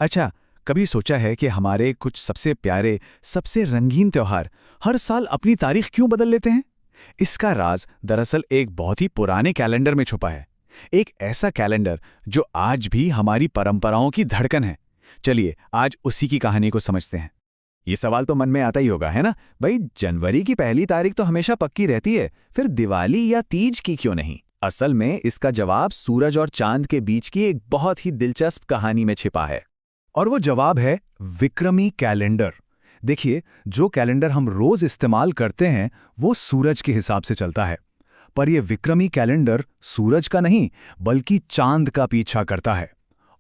अच्छा, कभी सोचा है कि हमारे कुछ सबसे प्यारे, सबसे रंगीन त्योहार हर साल अपनी तारीख क्यों बदल लेते हैं? इसका राज दरअसल एक बहुत ही पुराने कैलेंडर में छुपा है। एक ऐसा कैलेंडर जो आज भी हमारी परंपराओं की धड़कन है। चलिए, आज उसी की कहानी को समझते हैं। ये सवाल तो मन में आता ही होगा, है ना? भाई, जनवरी की पहली तारीख तो हमेशा पक्की रहती है, फिर दिवाली या तीज की क्यों नहीं? असल में इसका जवाब सूरज और चांद के बीच की एक बहुत ही दिलचस्प कहानी में छिपा है। और वो जवाब है विक्रमी कैलेंडर। देखिए, जो कैलेंडर हम रोज इस्तेमाल करते हैं वो सूरज के हिसाब से चलता है, पर यह विक्रमी कैलेंडर सूरज का नहीं बल्कि चांद का पीछा करता है।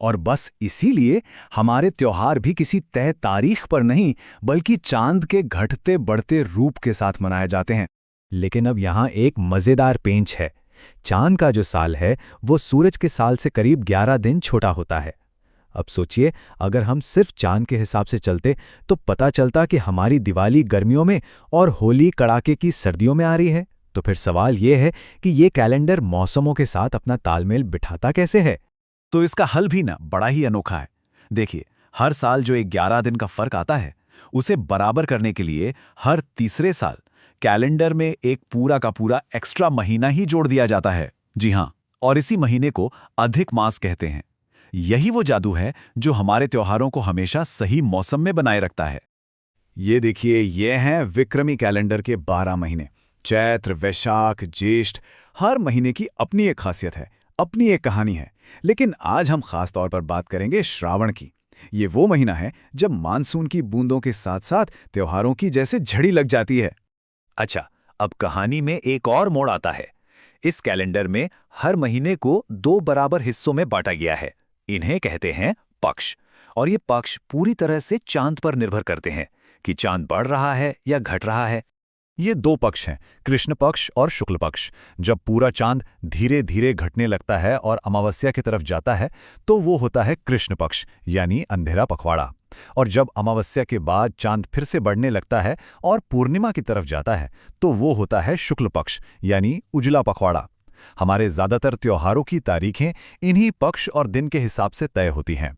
और बस इसीलिए हमारे त्योहार भी किसी तय तारीख पर नहीं बल्कि चांद के घटते बढ़ते रूप के साथ मनाए जाते हैं। लेकिन अब यहाँ एक मजेदार पेंच है। चांद का जो साल है वो सूरज के साल से करीब 11 दिन छोटा होता है। अब सोचिए, अगर हम सिर्फ चांद के हिसाब से चलते तो पता चलता कि हमारी दिवाली गर्मियों में और होली कड़ाके की सर्दियों में आ रही है। तो फिर सवाल ये है कि ये कैलेंडर मौसमों के साथ अपना तालमेल बिठाता कैसे है? तो इसका हल भी ना बड़ा ही अनोखा है। देखिए, हर साल जो एक 11 दिन का फर्क आता है उसे बराबर करने के लिए हर तीसरे साल कैलेंडर में एक पूरा का पूरा एक्स्ट्रा महीना ही जोड़ दिया जाता है। जी हाँ, और इसी महीने को अधिक मास कहते हैं। यही वो जादू है जो हमारे त्योहारों को हमेशा सही मौसम में बनाए रखता है। ये देखिए, ये हैं विक्रमी कैलेंडर के 12 महीने। चैत्र, वैशाख, ज्येष्ठ, हर महीने की अपनी एक खासियत है, अपनी एक कहानी है। लेकिन आज हम खास तौर पर बात करेंगे श्रावण की। ये वो महीना है जब मानसून की बूंदों के साथ साथ त्योहारों की जैसे झड़ी लग जाती है। अच्छा, अब कहानी में एक और मोड़ आता है। इस कैलेंडर में हर महीने को 2 बराबर हिस्सों में बांटा गया है। इन्हें कहते हैं पक्ष। और ये पक्ष पूरी तरह से चांद पर निर्भर करते हैं कि चांद बढ़ रहा है या घट रहा है। ये दो पक्ष हैं, कृष्ण पक्ष और शुक्ल पक्ष। जब पूरा चांद धीरे धीरे घटने लगता है और अमावस्या की तरफ जाता है तो वो होता है कृष्ण पक्ष, यानी अंधेरा पखवाड़ा। और जब अमावस्या के बाद चांद फिर से बढ़ने लगता है और पूर्णिमा की तरफ जाता है तो वो होता है शुक्ल पक्ष, यानी उजला पखवाड़ा। हमारे ज्यादातर त्योहारों की तारीखें इन्हीं पक्ष और दिन के हिसाब से तय होती हैं।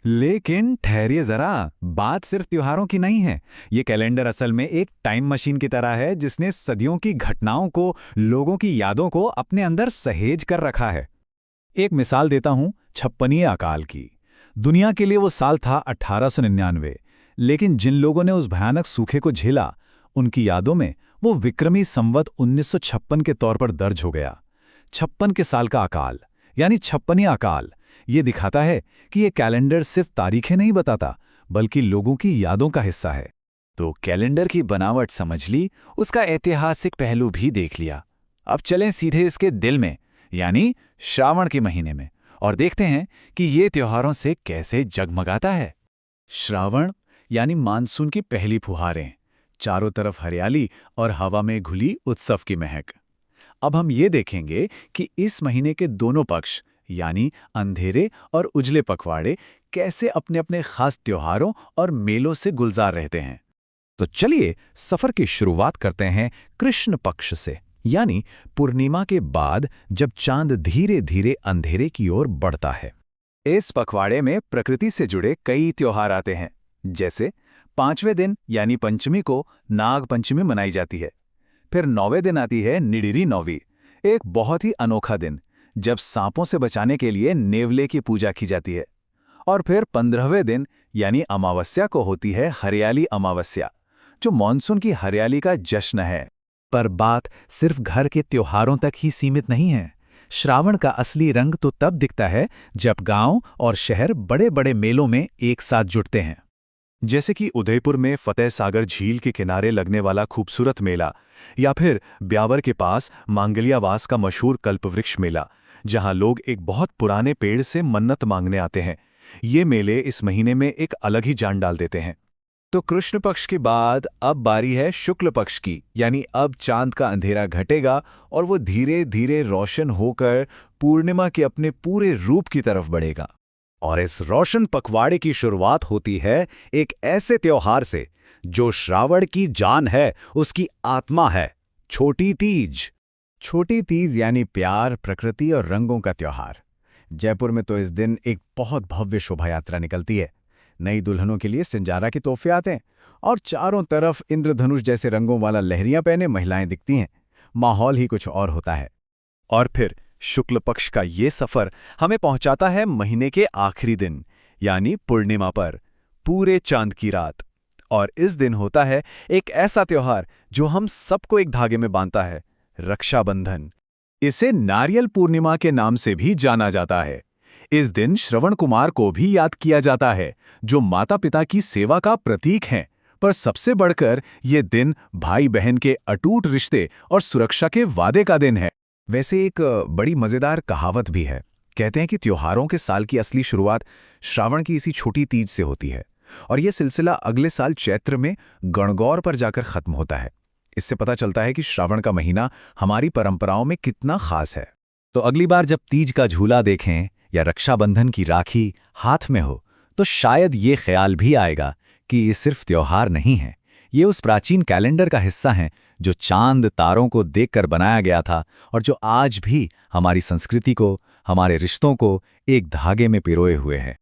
लेकिन ठहरिए जरा, बात सिर्फ त्योहारों की नहीं है। ये कैलेंडर असल में एक टाइम मशीन की तरह है जिसने सदियों की घटनाओं को, लोगों की यादों को अपने अंदर सहेज कर रखा है। एक मिसाल देता हूं, छप्पनीय अकाल की। दुनिया के लिए वो साल था 1899, लेकिन जिन लोगों ने उस भयानक सूखे को झेला उनकी यादों में वो विक्रमी संवत 1956 के तौर पर दर्ज हो गया। 56 के साल का अकाल, यानी छप्पनीय अकाल, ये दिखाता है कि ये कैलेंडर सिर्फ तारीखें नहीं बताता बल्कि लोगों की यादों का हिस्सा है। तो कैलेंडर की बनावट समझ ली, उसका ऐतिहासिक पहलू भी देख लिया। अब चलें सीधे इसके दिल में, यानी श्रावण के महीने में, और देखते हैं कि ये त्योहारों से कैसे जगमगाता है। श्रावण यानी मानसून की पहली फुहारें, चारों तरफ हरियाली और हवा में घुली उत्सव की महक। अब हम ये देखेंगे कि इस महीने के दोनों पक्ष यानी अंधेरे और उजले पखवाड़े कैसे अपने अपने खास त्योहारों और मेलों से गुलजार रहते हैं। तो चलिए सफर की शुरुआत करते हैं कृष्ण पक्ष से, यानी पूर्णिमा के बाद जब चांद धीरे धीरे अंधेरे की ओर बढ़ता है। इस पखवाड़े में प्रकृति से जुड़े कई त्योहार आते हैं। जैसे 5वें दिन यानी पंचमी को नाग पंचमी मनाई जाती है। फिर 9वें दिन आती है निडिरी नौवी, एक बहुत ही अनोखा दिन जब सांपों से बचाने के लिए नेवले की पूजा की जाती है। और फिर 15वें दिन यानी अमावस्या को होती है हरियाली अमावस्या, जो मॉनसून की हरियाली का जश्न है। पर बात सिर्फ घर के त्योहारों तक ही सीमित नहीं है। श्रावण का असली रंग तो तब दिखता है जब गांव और शहर बड़े बड़े मेलों में एक साथ जुटते हैं। जैसे कि उदयपुर में फतेह सागर झील के किनारे लगने वाला खूबसूरत मेला, या फिर ब्यावर के पास मांगलियावास का मशहूर कल्पवृक्ष मेला, जहां लोग एक बहुत पुराने पेड़ से मन्नत मांगने आते हैं। ये मेले इस महीने में एक अलग ही जान डाल देते हैं। तो कृष्ण पक्ष के बाद अब बारी है शुक्ल पक्ष की, यानी अब चांद का अंधेरा घटेगा और वो धीरे धीरे रोशन होकर पूर्णिमा के अपने पूरे रूप की तरफ बढ़ेगा। और इस रोशन पखवाड़े की शुरुआत होती है एक ऐसे त्योहार से जो श्रावण की जान है, उसकी आत्मा है, छोटी तीज। छोटी तीज यानी प्यार, प्रकृति और रंगों का त्योहार। जयपुर में तो इस दिन एक बहुत भव्य शोभा यात्रा निकलती है। नई दुल्हनों के लिए सिंजारा के तोहफे आते हैं और चारों तरफ इंद्रधनुष जैसे रंगों वाला लहरियां पहने महिलाएं दिखती हैं। माहौल ही कुछ और होता है। और फिर शुक्ल पक्ष का ये सफर हमें पहुंचाता है महीने के आखिरी दिन, यानी पूर्णिमा पर, पूरे चांद की रात। और इस दिन होता है एक ऐसा त्योहार जो हम सबको एक धागे में बांधता है, रक्षाबंधन। इसे नारियल पूर्णिमा के नाम से भी जाना जाता है। इस दिन श्रवण कुमार को भी याद किया जाता है, जो माता पिता की सेवा का प्रतीक हैं। पर सबसे बढ़कर ये दिन भाई बहन के अटूट रिश्ते और सुरक्षा के वादे का दिन है। वैसे एक बड़ी मजेदार कहावत भी है। कहते हैं कि त्योहारों के साल की असली शुरुआत श्रावण की इसी छोटी तीज से होती है और यह सिलसिला अगले साल चैत्र में गणगौर पर जाकर खत्म होता है। इससे पता चलता है कि श्रावण का महीना हमारी परंपराओं में कितना खास है। तो अगली बार जब तीज का झूला देखें या रक्षाबंधन की राखी हाथ में हो, तो शायद ये ख्याल भी आएगा कि ये सिर्फ त्योहार नहीं है, ये उस प्राचीन कैलेंडर का हिस्सा हैं जो चांद तारों को देखकर बनाया गया था और जो आज भी हमारी संस्कृति को, हमारे रिश्तों को एक धागे में पिरोए हुए है।